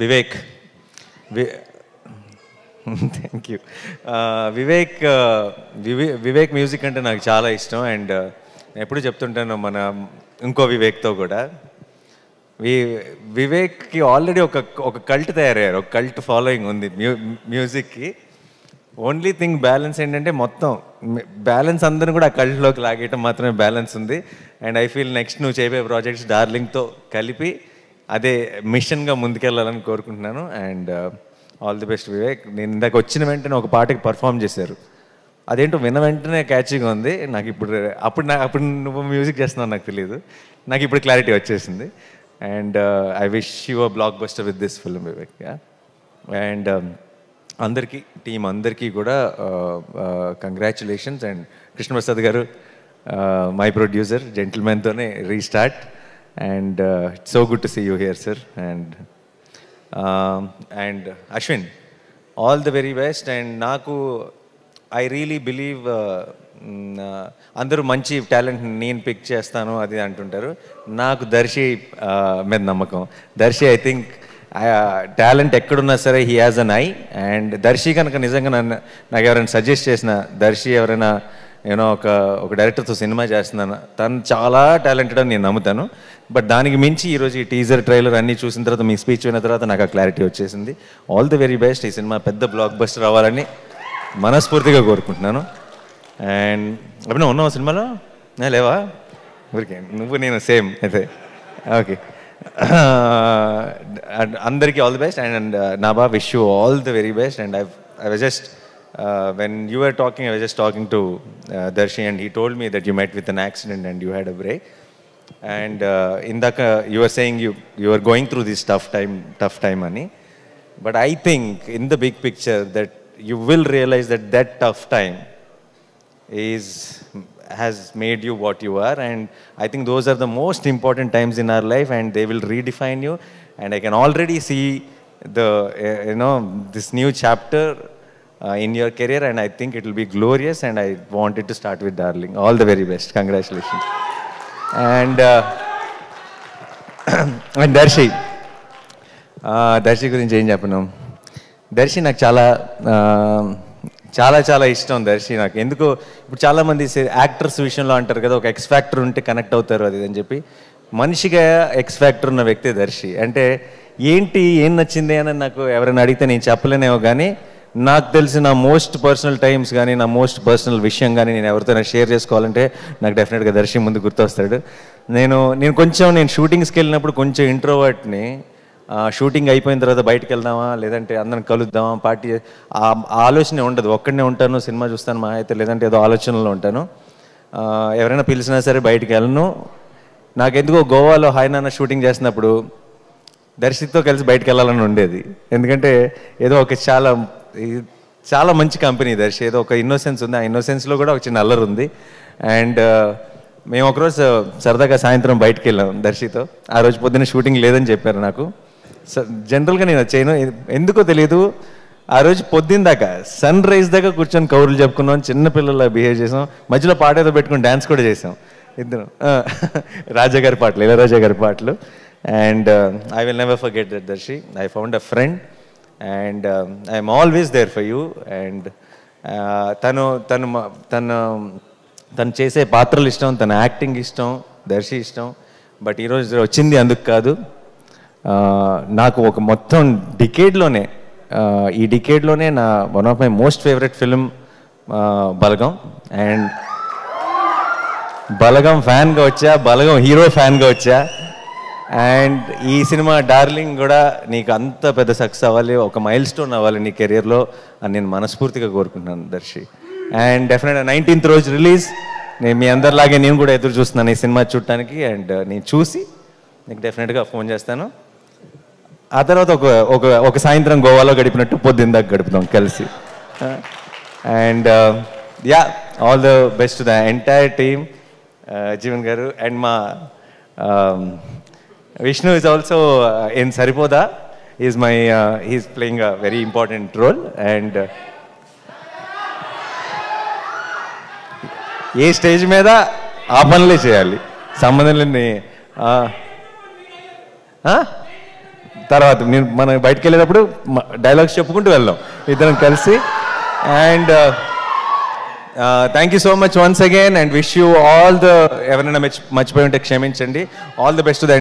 Vivek thank you. Vivek music అంటే నాకు చాలా ఇష్టం. అండ్ ఎప్పుడు చెప్తుంటాను మన ఇంకో వివేక్తో కూడా, వివేక్కి ఆల్రెడీ ఒక కల్ట్ తయారయ్యారు, ఒక కల్ట్ ఫాలోయింగ్ ఉంది మ్యూజిక్కి. ఓన్లీ థింగ్ బ్యాలెన్స్ ఏంటంటే మొత్తం బ్యాలెన్స్ అందరిని కూడా ఆ కల్ట్లోకి లాగేయటం మాత్రమే బ్యాలెన్స్ ఉంది. అండ్ ఐ ఫీల్ నెక్స్ట్ నువ్వు చేయబోయే ప్రాజెక్ట్స్ డార్లింగ్తో కలిపి అదే మిషన్గా ముందుకెళ్ళాలని కోరుకుంటున్నాను. And all the best Vivek. నేను ఇందాక వచ్చిన వెంటనే ఒక పాటకి పర్ఫామ్ చేశారు, అదేంటో విన్న వెంటనే క్యాచీగా ఉంది నాకు. అప్పుడు నువ్వు మ్యూజిక్ చేస్తున్నావు నాకు తెలియదు, నాకు ఇప్పుడు క్లారిటీ వచ్చేసింది. And I wish you a blockbuster with this film Vivek. And అందరికీ టీం అందరికీ కూడా కంగ్రాచులేషన్స్. అండ్ కృష్ణప్రసాద్ గారు మై ప్రొడ్యూసర్, జెంటిల్మెన్తోనే restart. And it's so good to see you here sir. And Ashwin, all the very best. And నాకు I really believe అందరూ మంచి talent నేను pick చేస్తాను అది అంటుంటారు, నాకు దర్శి మీద నమ్మకం. దర్శి ఐ థింక్ టాలెంట్ ఎక్కడున్నా సరే he has an eye. And Darshi కనుక నిజంగా నాకు ఎవరైనా సజెస్ట్ చేసిన, దర్శి ఎవరైనా నేను ఒక డైరెక్టర్తో సినిమా చేస్తున్నాను, తను చాలా టాలెంటెడ్ అని నేను నమ్ముతాను. బట్ దానికి మించి ఈరోజు ఈ టీజర్ ట్రైలర్ అన్నీ చూసిన తర్వాత, మీ స్పీచ్ విన్న తర్వాత నాకు ఆ క్లారిటీ వచ్చేసింది. All the very best. ఈ సినిమా పెద్ద బ్లాక్ బస్టర్ అవ్వాలని మనస్ఫూర్తిగా కోరుకుంటున్నాను. అండ్ అభినవ్ ఉన్నావు సినిమాలో? లేవా? ఊరికే నువ్వు నేను సేమ్ అయితే. ఓకే, అందరికీ all the best. And Naba, wish you all the very best. And I was just when you were talking, I was just talking to Darshi, and he told me that you met with an accident and you had a break. And indaka you were saying you were going through this tough time ani. But I think in the big picture that you will realize that tough time has made you what you are. And I think those are the most important times in our life, and they will redefine you. And I can already see this new chapter in your career, and I think it will be glorious. And I want it to start with Darling. All the very best. Congratulations. And and Darshi గురించి ఏం చెప్పను. దర్శి నాకు చాలా చాలా చాలా ఇష్టం. దర్శి నాకు ఎందుకో, ఇప్పుడు చాలామంది యాక్టర్స్ విషయంలో అంటారు కదా, ఒక ఎక్స్ ఫ్యాక్టర్ ఉంటే కనెక్ట్ అవుతారు అది అని చెప్పి. మనిషిగా ఎక్స్ ఫ్యాక్టర్ ఉన్న వ్యక్తి దర్శి. అంటే ఏం నచ్చింది అని నాకు ఎవరైనా అడిగితే నేను చెప్పలేనేమో, కానీ నాకు తెలిసిన మోస్ట్ పర్సనల్ టైమ్స్ కానీ, నా మోస్ట్ పర్సనల్ విషయం కానీ నేను ఎవరితోనే షేర్ చేసుకోవాలంటే నాకు డెఫినెట్గా దర్శి ముందు గుర్తొస్తాడు. నేను షూటింగ్స్కి వెళ్ళినప్పుడు కొంచెం ఇంట్రోవర్ట్ని. షూటింగ్ అయిపోయిన తర్వాత బయటకు వెళ్దామా, లేదంటే అందరం కలుద్దామా, పార్టీ, ఆ ఆలోచన ఉండదు. ఒక్కడనే ఉంటాను, సినిమా చూస్తాను మా అయితే, లేదంటే ఏదో ఆలోచనలో ఉంటాను. ఎవరైనా పిలిచినా సరే బయటికి వెళ్ళను. నాకెందుకో గోవాలో హాయ్ నాన్న షూటింగ్ చేసినప్పుడు దర్శితో కలిసి బయటకు వెళ్ళాలని ఉండేది. ఎందుకంటే ఏదో ఒక చాలా మంచి కంపెనీ దర్శి, ఏదో ఒక ఇన్నోసెన్స్ ఉంది. ఆ ఇన్నోసెన్స్లో కూడా ఒక చిన్న అల్లరి ఉంది. అండ్ మేము ఒకరోజు సరదాగా సాయంత్రం బయటకు వెళ్ళాం దర్శితో. ఆ రోజు పొద్దున్న షూటింగ్ లేదని చెప్పారు నాకు. జనరల్గా నేను చేయను, ఎందుకో తెలియదు. ఆ రోజు పొద్దున్న దాకా సన్ రైజ్ దాకా కూర్చొని కౌరులు చెప్పుకున్నాం, చిన్నపిల్లల బిహేవ్ చేసాం, మధ్యలో పాట ఏదో పెట్టుకుని డ్యాన్స్ కూడా చేసాం ఇద్దరు. రాజాగారి పాటలు, ఇళయరాజా గారి పాటలు. And I will never forget that Darshi. I found a friend and I'm always there for you. And తను చేసే పాత్రలు ఇష్టం, తన యాక్టింగ్ ఇష్టం, దర్శి ఇష్టం. బట్ ఈరోజు వచ్చింది అందుకు కాదు. నాకు ఒక మొత్తం డికేడ్లోనే, ఈ డికేడ్లోనే నా one of my most favourite film Balagam. And Balagam ఫ్యాన్గా వచ్చా, బలగం హీరో ఫ్యాన్గా వచ్చా. అండ్ ఈ సినిమా డార్లింగ్ కూడా నీకు అంత పెద్ద సక్సెస్ అవ్వాలి, ఒక మైల్ స్టోన్ అవ్వాలి నీ కెరియర్లో అని నేను మనస్ఫూర్తిగా కోరుకుంటున్నాను దర్శి. అండ్ డెఫినెట్గా 19th రోజు రిలీజ్. నేను మీ అందరిలాగే నేను కూడా ఎదురు చూస్తున్నాను ఈ సినిమా చూడటానికి. అండ్ నేను చూసి నీకు డెఫినెట్గా ఫోన్ చేస్తాను. ఆ తర్వాత ఒక సాయంత్రం గోవాలో గడిపినట్టు పొద్దున్న గడుపుతాం కలిసి. And yeah, all the best to the entire team. Jeevan గారు అండ్ మా Vishnu is also in Saripoda. He's playing a very important role. And A stage మీద ఆ పనులే చేయాలి, సంబంధం లేని. తర్వాత మనం బయటకు వెళ్ళేటప్పుడు డైలాగ్స్ చెప్పుకుంటూ వెళ్దాం ఇద్దరం కలిసి. And thank you so much once again and wish you all the, ఎవరైనా మర్చిపోయి ఉంటే క్షమించండి. All the best to the